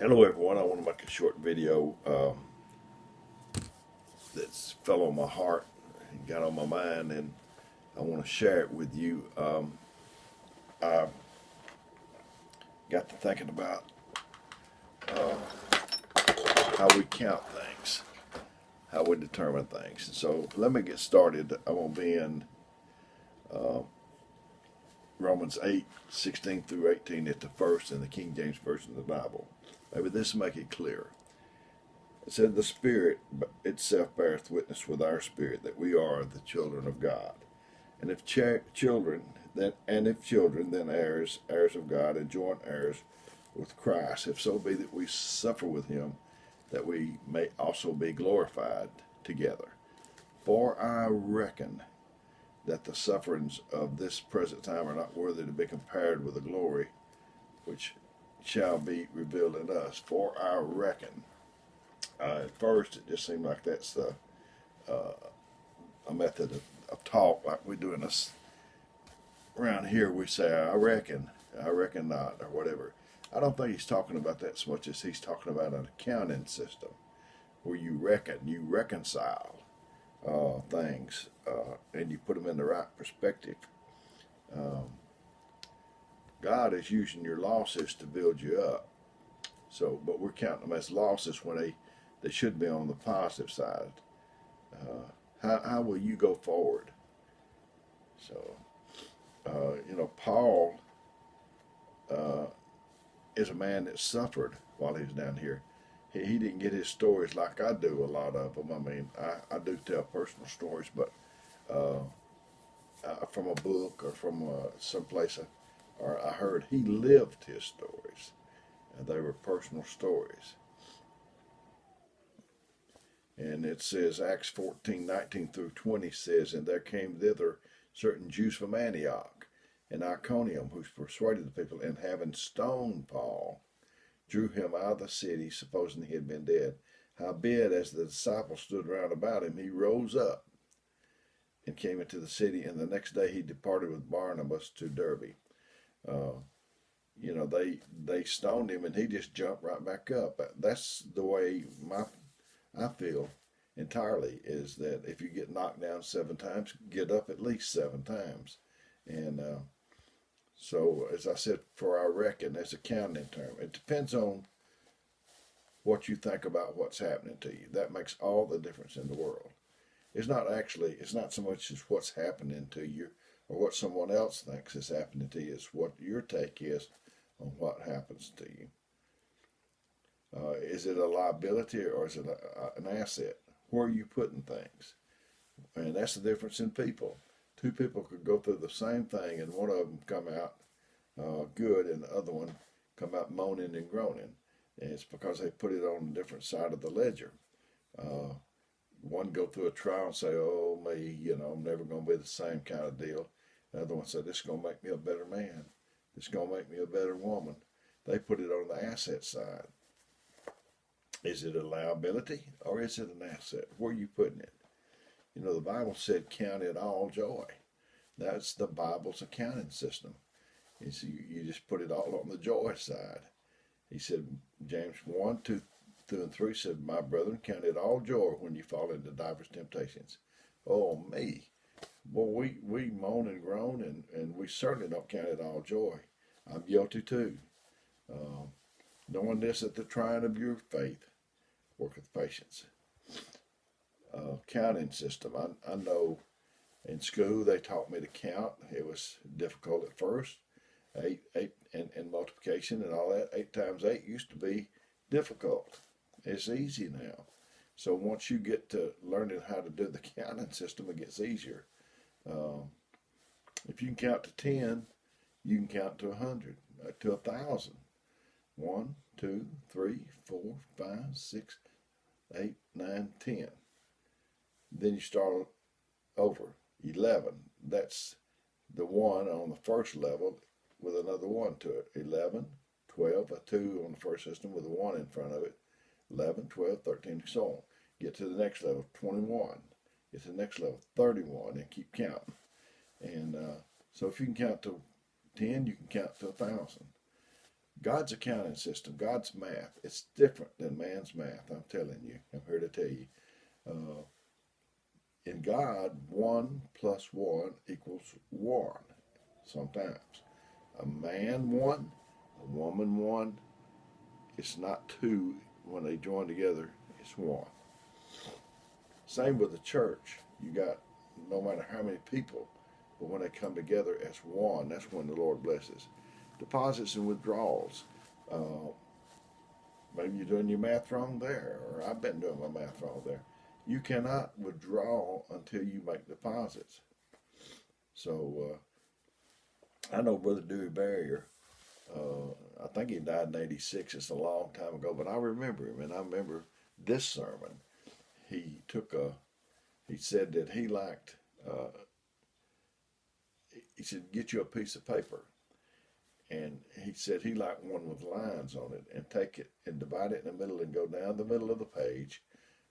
Hello, everyone. I want to make a short video that's fell on my heart and got on my mind, and I want to share it with you. I got to thinking about how we count things, how we determine things. And so let me get started. I'm going to be in uh, Romans 8:16 through 18 at the first in the King James Version of the Bible. Maybe this will make it clear. It said, "The Spirit itself beareth witness with our spirit that we are the children of God. And if children, then heirs, heirs of God, and joint heirs with Christ, if so be that we suffer with him, that we may also be glorified together. For I reckon that the sufferings of this present time are not worthy to be compared with the glory which shall be revealed in us. For I reckon." At first, it just seemed like that's a method of talk, like we do in us around here. We say, I reckon not, or whatever. I don't think he's talking about that so much as he's talking about an accounting system where you reconcile things, and you put them in the right perspective. Um, God is using your losses to build you up. So, but we're counting them as losses when they should be on the positive side. How will you go forward? So, Paul uh, is a man that suffered while he was down here. He didn't get his stories like I do, a lot of them. I mean, I do tell personal stories, but uh, from a book or from someplace, or I heard he lived his stories, and they were personal stories. And it says, Acts 14:19 through 20 says, "And there came thither certain Jews from Antioch and Iconium, who persuaded the people, and having stoned Paul, drew him out of the city, supposing he had been dead. Howbeit, as the disciples stood round about him, he rose up and came into the city, and the next day he departed with Barnabas to Derbe." Uh, they stoned him, and he just jumped right back up. That's the way I feel entirely, is that if you get knocked down 7 times, get up at least 7 times. And so, as I said, for I reckon, that's a counting term. It depends on what you think about what's happening to you. That makes all the difference in the world. It's not so much as what's happening to you or what someone else thinks is happening to you. It's what your take is on what happens to you. Is it a liability or is it an asset? Where are you putting things? And that's the difference in people. Two people could go through the same thing, and one of them come out good, and the other one come out moaning and groaning. And it's because they put it on a different side of the ledger. Uh, One go through a trial and say, "Oh me, I'm never going to be the same," kind of deal. The other one said, "This is going to make me a better man. This is going to make me a better woman." They put it on the asset side. Is it a liability or is it an asset? Where are you putting it? The Bible said, "Count it all joy." That's the Bible's accounting system. You just put it all on the joy side. He said, James 1, 2, 2, and 3 said, "My brethren, count it all joy when you fall into diverse temptations." Oh, me. Well, we moan and groan, and we certainly don't count it all joy. I'm guilty too. Uh, Knowing this, that the trying of your faith worketh patience. Counting system. I know in school they taught me to count. It was difficult at first. Eight and multiplication and all that. 8 times 8 used to be difficult. It's easy now. So once you get to learning how to do the counting system, it gets easier. Um, if you can count to 10, you can count to 100, to 1,000. 1, 2, 3, 4, 5, 6, 8, 9, 10. Then you start over. 11. That's the one on the first level with another one to it. 11, 12, a 2 on the first system with a 1 in front of it. 11, 12, 13, and so on. Get to the next level, 21. Get to the next level, 31, and keep counting. And so if you can count to 10, you can count to 1,000. God's accounting system, God's math, it's different than man's math. I'm telling you. I'm here to tell you. Uh, in God, 1 + 1 = 1. Sometimes a man one, a woman one. It's not two when they join together. It's one. Same with the church. You got no matter how many people, but when they come together as one, that's when the Lord blesses. Deposits and withdrawals. Uh, Maybe you're doing your math wrong there, or I've been doing my math wrong there. You cannot withdraw until you make deposits. So I know Brother Dewey Barrier. I think he died in '86. It's a long time ago, but I remember him, and I remember this sermon. He took a. He said that he liked. He said, "Get you a piece of paper," and he said he liked one with lines on it, and take it and divide it in the middle and go down the middle of the page.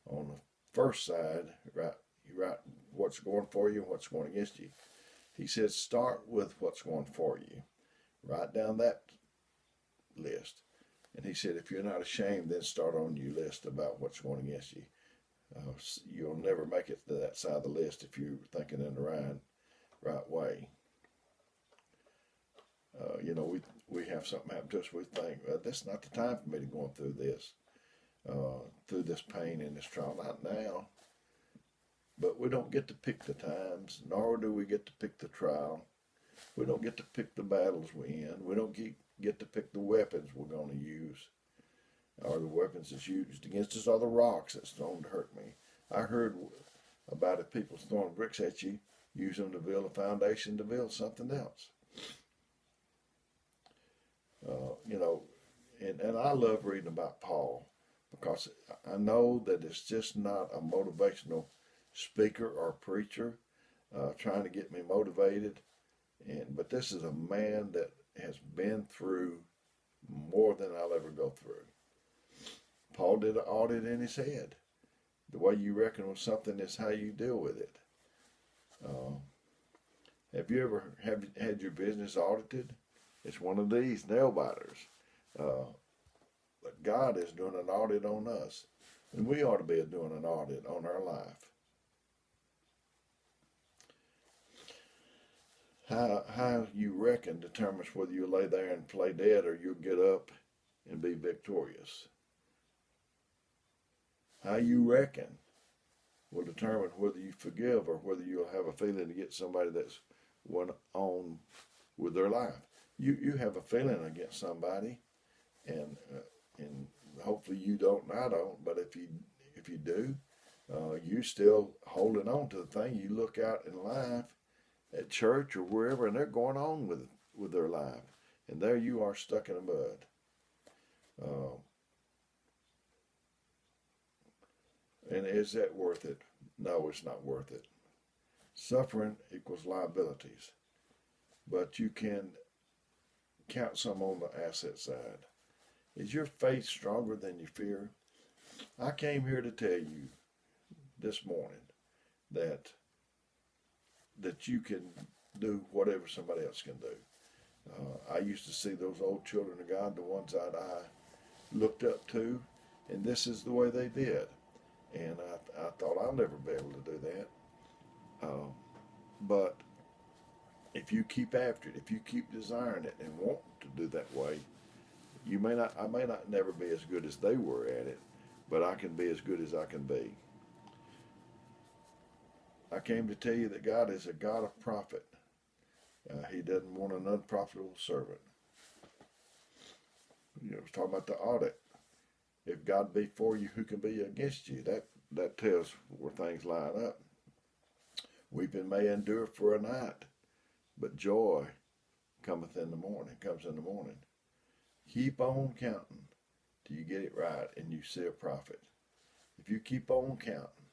On the first side, you write what's going for you and what's going against you. He said, start with what's going for you. Write down that list. And he said, if you're not ashamed, then start on your list about what's going against you. You'll never make it to that side of the list if you're thinking in the right way. We have something happen to us. We think, well, this is not the time for me to go through this pain and this trial. Not now. But we don't get to pick the times, nor do we get to pick the trial. We don't get to pick the battles we're in. We don't get to pick the weapons we're going to use, or the weapons that's used against us, or the rocks that's thrown to hurt me. I heard about it, people throwing bricks at you, use them to build a foundation to build something else. And I love reading about Paul, because I know that it's just not a motivational speaker or preacher trying to get me motivated, but this is a man that has been through more than I'll ever go through. Paul did an audit in his head. The way you reckon with something is how you deal with it. Have you ever had your business audited? It's one of these nail biters. But God is doing an audit on us, and we ought to be doing an audit on our life. How you reckon determines whether you lay there and play dead or you'll get up and be victorious. How you reckon will determine whether you forgive or whether you'll have a feeling to get somebody that's went on with their life. You have a feeling against somebody, and hopefully you don't and I don't, but if you do, you still holding on to the thing. You look out in life at church or wherever, and they're going on with their life, and there you are stuck in the mud. And is that worth it? No, it's not worth it. Suffering equals liabilities, but you can count some on the asset side. Is your faith stronger than your fear? I came here to tell you this morning that you can do whatever somebody else can do. I used to see those old children of God, the ones that I looked up to, and this is the way they did. And I thought, I'll never be able to do that. But if you keep after it, if you keep desiring it and want to do that way, I may not never be as good as they were at it, but I can be as good as I can be. I came to tell you that God is a God of profit. He doesn't want an unprofitable servant. I was talking about the audit. If God be for you, who can be against you? That tells where things line up. Weeping may endure for a night, but joy comes in the morning. Keep on counting till you get it right and you see a profit. If you keep on counting,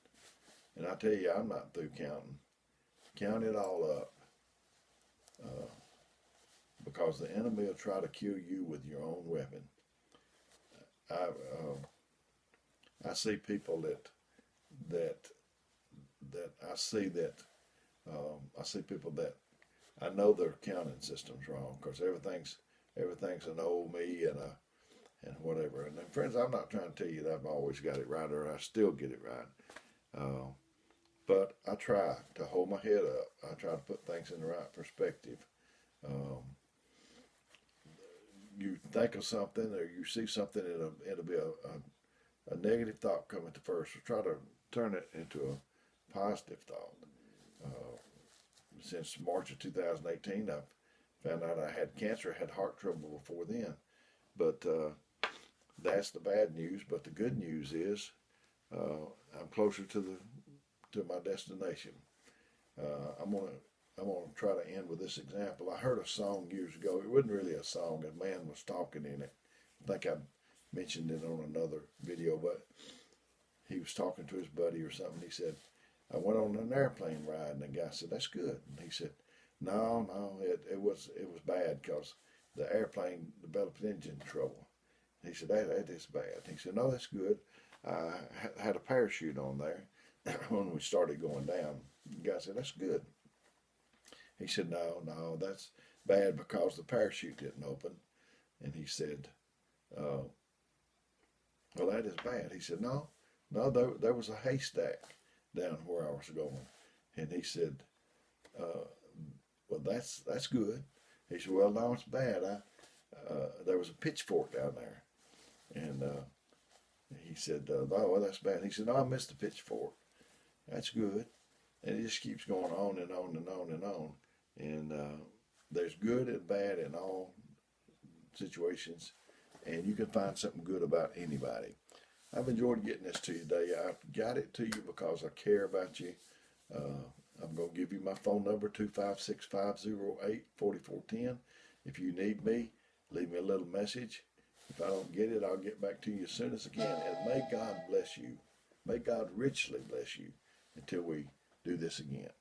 and I tell you, I'm not through counting. Count it all up. Because the enemy will try to kill you with your own weapon. I see people I see people that I know their counting system's wrong, because everything's everything's an old me and whatever. And then, friends, I'm not trying to tell you that I've always got it right or I still get it right. But I try to hold my head up. I try to put things in the right perspective. Um, you think of something or you see something, it'll be a negative thought come at the first. So try to turn it into a positive thought. Since March of 2018, I've found out I had cancer, had heart trouble before then. But that's the bad news. But the good news is I'm closer to my destination. I'm gonna try to end with this example. I heard a song years ago. It wasn't really a song. A man was talking in it. I think I mentioned it on another video, but he was talking to his buddy or something. He said, "I went on an airplane ride," and the guy said, "That's good." And he said, "No, it was bad because the airplane developed engine trouble." He said, that is bad." He said, "No, that's good. I had a parachute on there when we started going down." The guy said, "That's good." He said, No, that's bad because the parachute didn't open." And he said, "Well, that is bad." He said, No, there was a haystack down where I was going." And he said, "Well, that's good." He said, "Well, no, it's bad. There was a pitchfork down there." And he said, "Oh, well, that's bad." He said, "No, I missed the pitchfork." "That's good." And it just keeps going on and on and on and on. And there's good and bad in all situations, and you can find something good about anybody. I've enjoyed getting this to you today. I've got it to you because I care about you. I'm going to give you my phone number, 256-508-4410. If you need me, leave me a little message. If I don't get it, I'll get back to you as soon as I can. And may God bless you. May God richly bless you until we do this again.